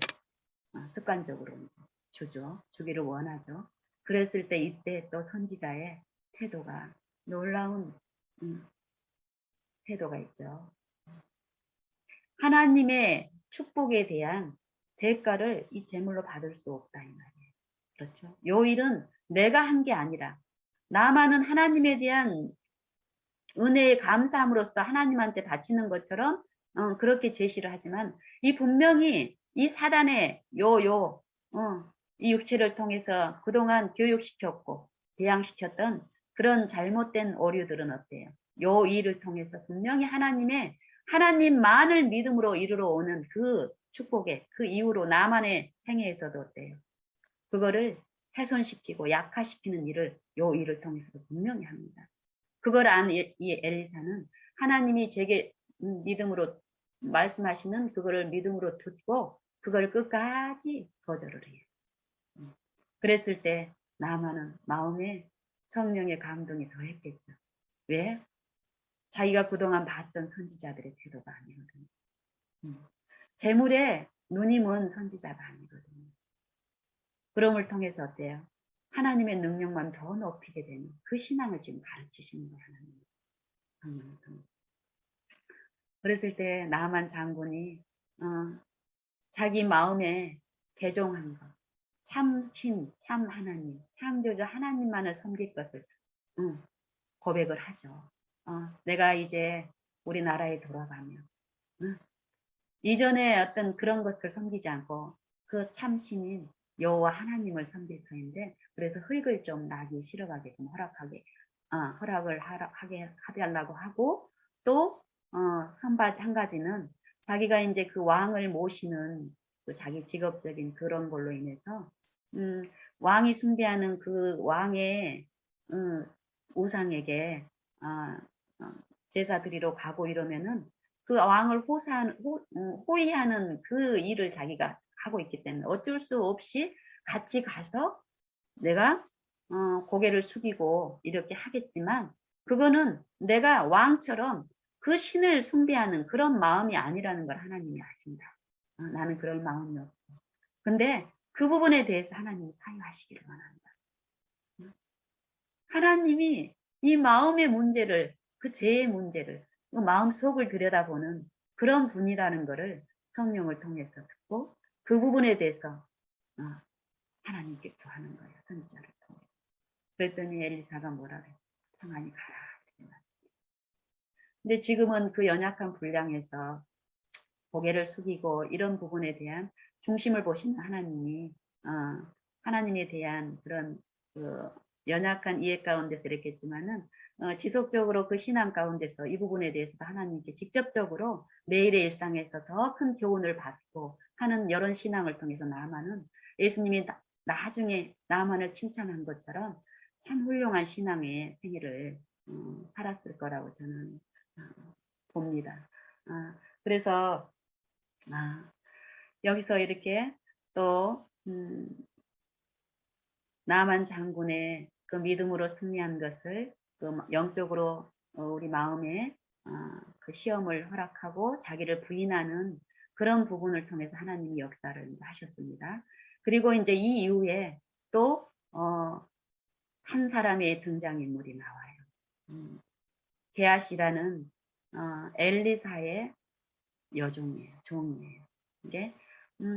습관적으로 이제 주죠. 주기를 원하죠. 그랬을 때 이때 또 선지자의 태도가 놀라운 태도가 있죠. 하나님의 축복에 대한 대가를 이 제물로 받을 수 없다 이 말이에요. 그렇죠? 요 일은 내가 한 게 아니라 나만은 하나님에 대한 은혜에 감사함으로써 하나님한테 바치는 것처럼 그렇게 제시를 하지만 이 분명히 이 사단의 이 육체를 통해서 그동안 교육시켰고 배양시켰던 그런 잘못된 오류들은 어때요? 요 일을 통해서 분명히 하나님만을 믿음으로 이르러 오는 그 축복에 그 이후로 나만의 생애에서도 어때요? 그거를 훼손시키고 약화시키는 일을 요 일을 통해서도 분명히 합니다. 그걸 안 이 엘리사는 하나님이 제게 믿음으로 말씀하시는 그거를 믿음으로 듣고 그걸 끝까지 거절을 해요. 그랬을 때 나만은 마음에 성령의 감동이 더했겠죠. 왜? 자기가 그동안 봤던 선지자들의 태도가 아니거든요. 재물에 눈이 먼 선지자가 아니거든요. 그럼을 통해서 어때요? 하나님의 능력만 더 높이게 되는 그 신앙을 지금 가르치시는 거예요. 하나님의 통해서. 그랬을 때 나만 장군이 자기 마음에 개종한 것, 참신, 참 하나님, 창조주 하나님만을 섬길 것을 고백을 하죠. 내가 이제 우리나라에 돌아가면 이전에 어떤 그런 것을 섬기지 않고 그 참신인 여호와 하나님을 섬길 터인데 그래서 흙을 좀 나기 싫어가게끔 허락을 하게 하려고 하고 또 한 가지는 자기가 이제 그 왕을 모시는 그 자기 직업적인 그런 걸로 인해서 왕이 숭배하는 그 왕의 우상에게 제사 드리러 가고 이러면은 그 왕을 호위하는 그 일을 자기가 하고 있기 때문에 어쩔 수 없이 같이 가서 내가 고개를 숙이고 이렇게 하겠지만 그거는 내가 왕처럼 그 신을 숭배하는 그런 마음이 아니라는 걸 하나님이 아신다. 나는 그럴 마음이 없고. 근데 그 부분에 대해서 하나님이 사유하시기를 원한다. 하나님이 이 마음의 문제를, 그 죄의 문제를, 그 마음 속을 들여다보는 그런 분이라는 것을 성령을 통해서 듣고 그 부분에 대해서 하나님께 구하는 거예요. 선지자를 통해서. 그랬더니 엘리사가 뭐라 그래? 평안히 가라. 근데 지금은 그 연약한 분량에서 고개를 숙이고 이런 부분에 대한 중심을 보시는 하나님이 하나님에 대한 그런 그 연약한 이해 가운데서 이랬겠지만은 지속적으로 그 신앙 가운데서 이 부분에 대해서도 하나님께 직접적으로 매일의 일상에서 더 큰 교훈을 받고 하는 이런 신앙을 통해서 나아만은 예수님이 나중에 나만을 칭찬한 것처럼 참 훌륭한 신앙의 생애를 살았을 거라고 저는 봅니다. 그래서 여기서 이렇게 또 나만 장군의 그 믿음으로 승리한 것을 그 영적으로 우리 마음에 그 시험을 허락하고 자기를 부인하는 그런 부분을 통해서 하나님이 역사를 이제 하셨습니다. 그리고 이제 이 이후에 또 한 사람의 등장인물이 나와요. 게하시라는 엘리사의 여종이에요. 종이에요. 이게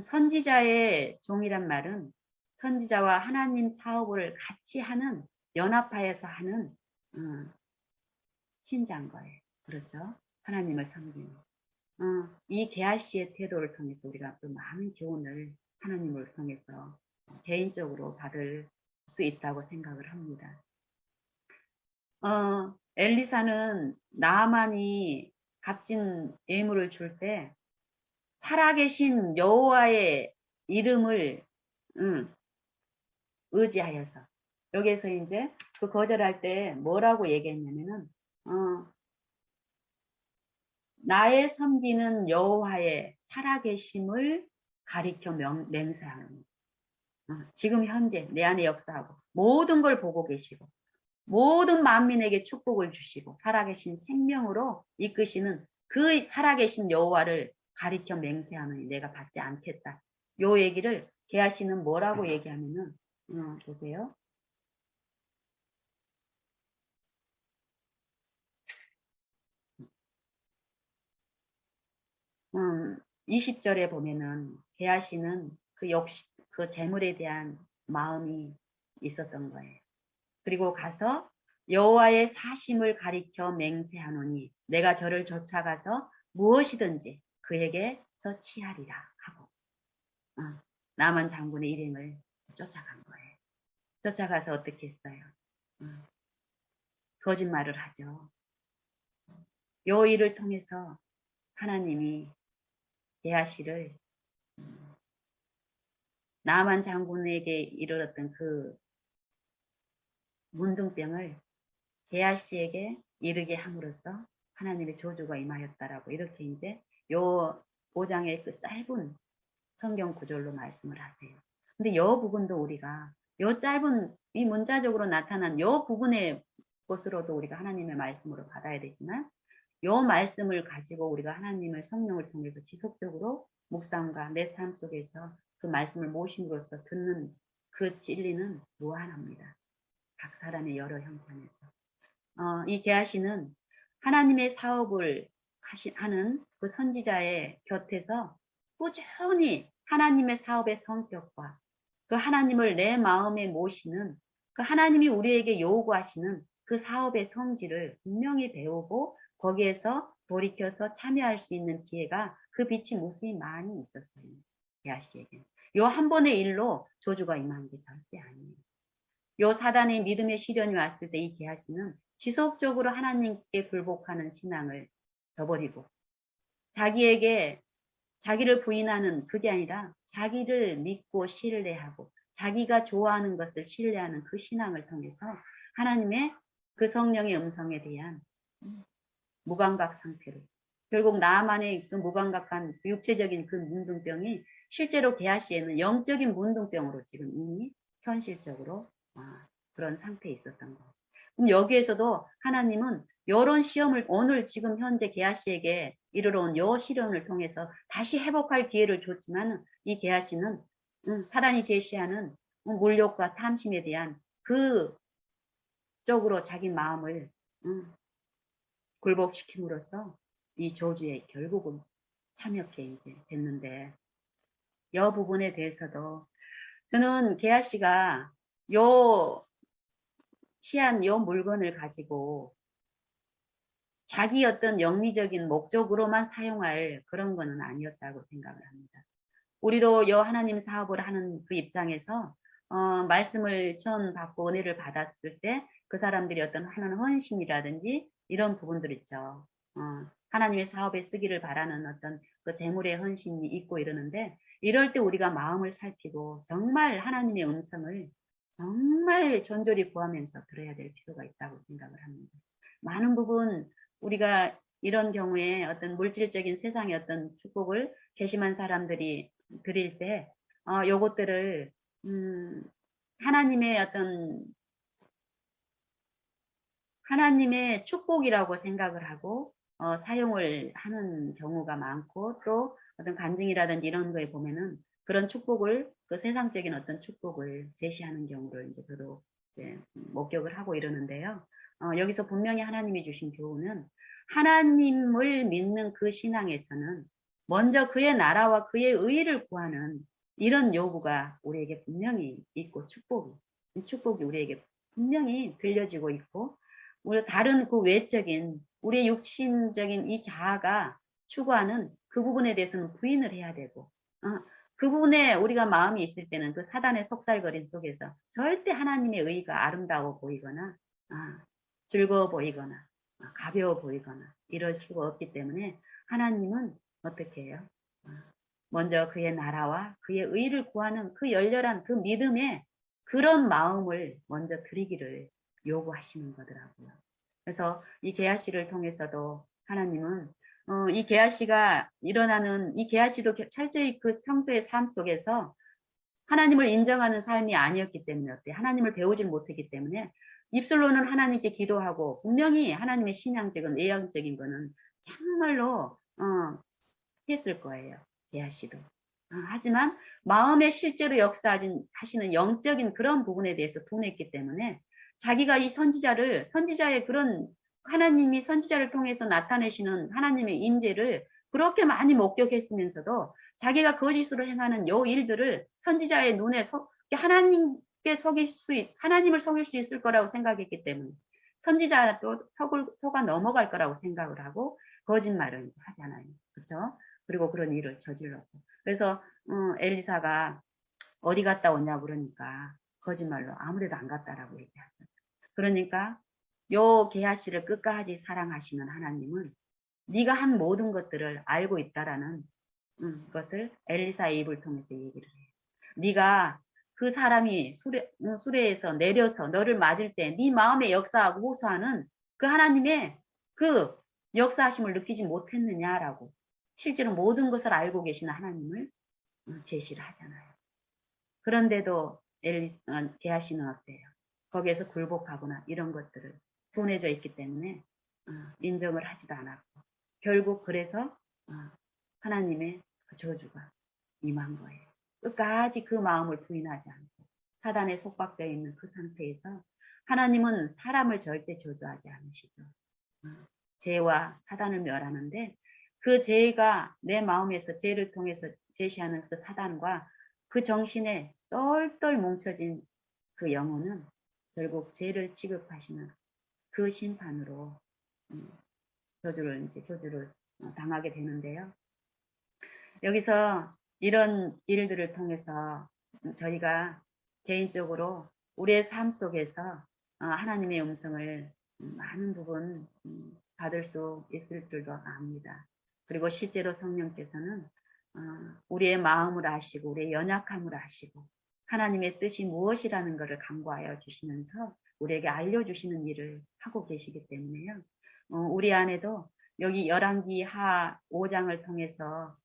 선지자의 종이란 말은 선지자와 하나님 사업을 같이 하는 연합하여서 하는 신자인 거예요. 그렇죠? 하나님을 섬기는. 이 게하시의 태도를 통해서 우리가 또 많은 교훈을 하나님을 통해서 개인적으로 받을 수 있다고 생각을 합니다. 엘리사는 나아만이 값진 예물을 줄 때 살아계신 여호와의 이름을 의지하여서 여기에서 이제 그 거절할 때 뭐라고 얘기했냐면은 나의 섬기는 여호와의 살아계심을 가리켜 맹세하는 지금 현재 내 안에 역사하고 모든 걸 보고 계시고 모든 만민에게 축복을 주시고 살아계신 생명으로 이끄시는 그 살아계신 여호와를 가리켜 맹세하느니 내가 받지 않겠다. 요 얘기를 게하시는 뭐라고 얘기하면은 보세요. 20절에 보면은 게하시는 그 역시 그 재물에 대한 마음이 있었던 거예요. 그리고 가서 여호와의 사심을 가리켜 맹세하노니 내가 저를 쫓아가서 무엇이든지 그에게서 취하리라 하고 나만 장군의 일행을 쫓아간 거예요. 쫓아가서 어떻게 했어요? 거짓말을 하죠. 요 일을 통해서 하나님이 게하시를 나만 장군에게 이르렀던 그 문둥병을 게하시에게 이르게 함으로써 하나님의 저주가 임하였다라고 이렇게 이제 요 5장의 그 짧은 성경 구절로 말씀을 하세요. 근데 요 부분도 우리가 요 짧은 이 문자적으로 나타난 요 부분의 것으로도 우리가 하나님의 말씀으로 받아야 되지만 요 말씀을 가지고 우리가 하나님의 성령을 통해서 지속적으로 묵상과 내 삶 속에서 그 말씀을 모심으로써 듣는 그 진리는 무한합니다. 각 사람의 여러 형편에서. 이 게하시는 하나님의 사업을 하는 그 선지자의 곁에서 꾸준히 하나님의 사업의 성격과 그 하나님을 내 마음에 모시는 그 하나님이 우리에게 요구하시는 그 사업의 성질을 분명히 배우고 거기에서 돌이켜서 참여할 수 있는 기회가 그 빛이 무수히 많이 있었어요. 게하시에게. 요 한 번의 일로 저주가 임한 게 절대 아니에요. 요 사단의 믿음의 시련이 왔을 때 이 게하시는 지속적으로 하나님께 굴복하는 신앙을 저버리고 자기에게 자기를 부인하는 그게 아니라 자기를 믿고 신뢰하고 자기가 좋아하는 것을 신뢰하는 그 신앙을 통해서 하나님의 그 성령의 음성에 대한 무감각 상태로 결국 나만의 그 무감각한 육체적인 그 문둥병이 실제로 게하시에는 영적인 문둥병으로 지금 이미 현실적으로 그런 상태에 있었던 거. 그럼 여기에서도 하나님은 이런 시험을 오늘 지금 현재 게하시에게 이르러 온 요 시련을 통해서 다시 회복할 기회를 줬지만 이 게하시는 사단이 제시하는 물욕과 탐심에 대한 그 쪽으로 자기 마음을 굴복시킴으로써 이 저주에 결국은 참여케 이제 됐는데 이 부분에 대해서도 저는 게하 씨가 요 취한 요 물건을 가지고 자기 어떤 영리적인 목적으로만 사용할 그런 거는 아니었다고 생각을 합니다. 우리도 여 하나님 사업을 하는 그 입장에서 말씀을 처음 받고 은혜를 받았을 때 그 사람들이 어떤 하는 헌신이라든지 이런 부분들 있죠. 하나님의 사업에 쓰기를 바라는 어떤 그 재물의 헌신이 있고 이러는데 이럴 때 우리가 마음을 살피고 정말 하나님의 음성을 정말 존졸히 구하면서 들어야 될 필요가 있다고 생각을 합니다. 많은 부분 우리가 이런 경우에 어떤 물질적인 세상의 어떤 축복을 개심한 사람들이 드릴 때, 요것들을, 하나님의 어떤, 하나님의 축복이라고 생각을 하고, 사용을 하는 경우가 많고, 또 어떤 간증이라든지 이런 거에 보면은 그런 축복을, 그 세상적인 어떤 축복을 제시하는 경우를 이제 저도 이제 목격을 하고 이러는데요. 여기서 분명히 하나님이 주신 교훈은 하나님을 믿는 그 신앙에서는 먼저 그의 나라와 그의 의를 구하는 이런 요구가 우리에게 분명히 있고 축복이 우리에게 분명히 들려지고 있고 우리 다른 그 외적인 우리의 육신적인 이 자아가 추구하는 그 부분에 대해서는 부인을 해야 되고 그 부분에 우리가 마음이 있을 때는 그 사단의 속살거림 속에서 절대 하나님의 의가 아름다워 보이거나 즐거워 보이거나 가벼워 보이거나 이럴 수가 없기 때문에 하나님은 어떻게 해요? 먼저 그의 나라와 그의 의를 구하는 그 열렬한 그 믿음의 그런 마음을 먼저 드리기를 요구하시는 거더라고요. 그래서 이 게하시를 통해서도 하나님은 이 게하시가 일어나는 이 게하시도 철저히 그 평소의 삶 속에서 하나님을 인정하는 삶이 아니었기 때문에 어때? 하나님을 배우지 못했기 때문에 입술로는 하나님께 기도하고 분명히 하나님의 신앙적인 내향적인 거는 정말로 했을 거예요. 게하시도. 하지만 마음에 실제로 역사하시는 영적인 그런 부분에 대해서 분했기 때문에 자기가 이 선지자의 그런 하나님이 선지자를 통해서 나타내시는 하나님의 인재를 그렇게 많이 목격했으면서도 자기가 거짓으로 행하는 요 일들을 선지자의 눈에 하나님을 속일 수 있을 거라고 생각했기 때문에 선지자도 속아 넘어갈 거라고 생각을 하고 거짓말을 하잖아요. 그렇죠? 그리고 그런 일을 저질렀고. 그래서 엘리사가 어디 갔다 오냐 그러니까 거짓말로 아무래도 안 갔다라고 얘기하죠. 그러니까 요 게하시를 끝까지 사랑하시는 하나님은 네가 한 모든 것들을 알고 있다라는 것을 엘리사의 입을 통해서 얘기를 해요. 네가 그 사람이 수레에서 내려서 너를 맞을 때 네 마음에 역사하고 호소하는 그 하나님의 그 역사하심을 느끼지 못했느냐라고 실제로 모든 것을 알고 계시는 하나님을 제시를 하잖아요. 그런데도 게하시는 어때요? 거기에서 굴복하거나 이런 것들을 보내져 있기 때문에 인정을 하지도 않았고 결국 그래서 하나님의 그 저주가 임한 거예요. 끝까지 그 마음을 부인하지 않고 사단에 속박되어 있는 그 상태에서 하나님은 사람을 절대 저주하지 않으시죠. 죄와 사단을 멸하는데 그 죄가 내 마음에서 죄를 통해서 제시하는 그 사단과 그 정신에 똘똘 뭉쳐진 그 영혼은 결국 죄를 취급하시는 그 심판으로 저주를 당하게 되는데요. 여기서 이런 일들을 통해서 저희가 개인적으로 우리의 삶 속에서 하나님의 음성을 많은 부분 받을 수 있을 줄도 압니다. 그리고 실제로 성령께서는 우리의 마음을 아시고 우리의 연약함을 아시고 하나님의 뜻이 무엇이라는 것을 간구하여 주시면서 우리에게 알려주시는 일을 하고 계시기 때문에요. 우리 안에도 여기 열왕기 하 5장을 통해서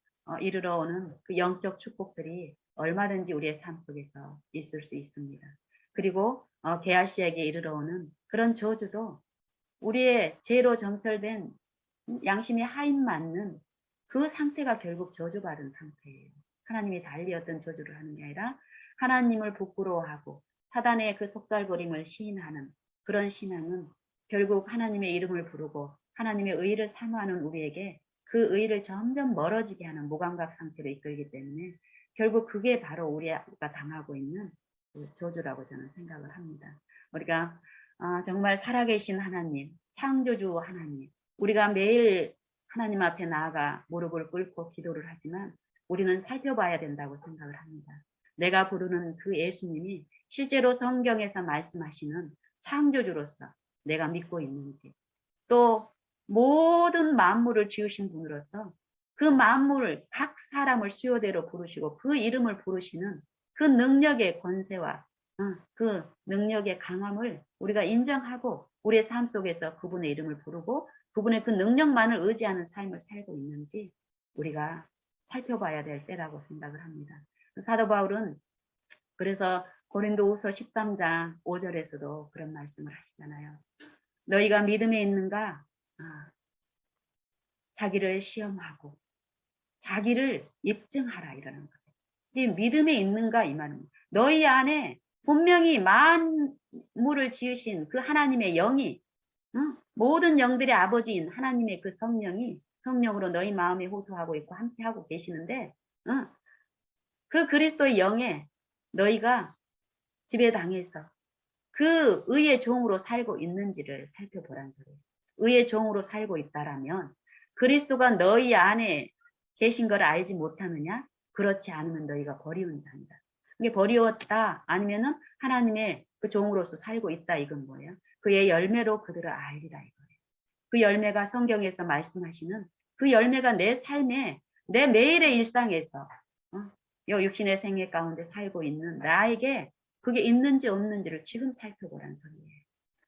이르러 오는 그 영적 축복들이 얼마든지 우리의 삶 속에서 있을 수 있습니다. 그리고 게하시에게 이르러 오는 그런 저주도 우리의 죄로 점철된 양심이 하인 맞는 그 상태가 결국 저주받은 상태예요. 하나님이 달리 어떤 저주를 하는 게 아니라 하나님을 부끄러워하고 사단의 그 속살버림을 시인하는 그런 신앙은 결국 하나님의 이름을 부르고 하나님의 의를 사모하는 우리에게 그 의를 점점 멀어지게 하는 무감각 상태로 이끌기 때문에 결국 그게 바로 우리가 당하고 있는 그 저주라고 저는 생각을 합니다. 우리가 정말 살아계신 하나님, 창조주 하나님, 우리가 매일 하나님 앞에 나아가 무릎을 꿇고 기도를 하지만 우리는 살펴봐야 된다고 생각을 합니다. 내가 부르는 그 예수님이 실제로 성경에서 말씀하시는 창조주로서 내가 믿고 있는지, 또 모든 만물을 지으신 분으로서 그 만물 각 사람을 수요대로 부르시고 그 이름을 부르시는 그 능력의 권세와 그 능력의 강함을 우리가 인정하고 우리의 삶 속에서 그분의 이름을 부르고 그분의 그 능력만을 의지하는 삶을 살고 있는지 우리가 살펴봐야 될 때라고 생각을 합니다. 사도 바울은 그래서 고린도후서 13장 5절에서도 그런 말씀을 하시잖아요. 너희가 믿음에 있는가? 자기를 시험하고 자기를 입증하라 이러는 거예요. 이 믿음에 있는가 이 말은 너희 안에 분명히 만물을 지으신 그 하나님의 영이 모든 영들의 아버지인 하나님의 그 성령이 성령으로 너희 마음에 호소하고 있고 함께하고 계시는데 그 그리스도의 영에 너희가 지배당해서 그 의의 종으로 살고 있는지를 살펴보란 소리예요. 의의 종으로 살고 있다라면 그리스도가 너희 안에 계신 걸 알지 못하느냐? 그렇지 않으면 너희가 버리운 자입니다. 이게 버리웠다 아니면은 하나님의 그 종으로서 살고 있다 이건 뭐예요? 그의 열매로 그들을 알리라 이거예요. 그 열매가 성경에서 말씀하시는 그 열매가 내 삶에 내 매일의 일상에서 요 육신의 생애 가운데 살고 있는 나에게 그게 있는지 없는지를 지금 살펴보란 소리예요.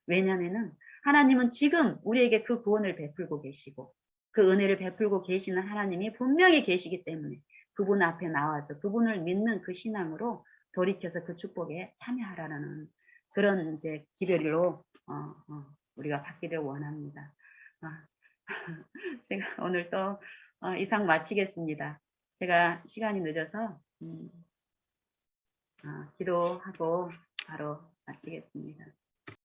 왜냐하면은 하나님은 지금 우리에게 그 구원을 베풀고 계시고 그 은혜를 베풀고 계시는 하나님이 분명히 계시기 때문에 그분 앞에 나와서 그분을 믿는 그 신앙으로 돌이켜서 그 축복에 참여하라는 그런 이제 기별로 우리가 받기를 원합니다. 제가 오늘 또 이상 마치겠습니다. 제가 시간이 늦어서 기도하고 바로 마치겠습니다.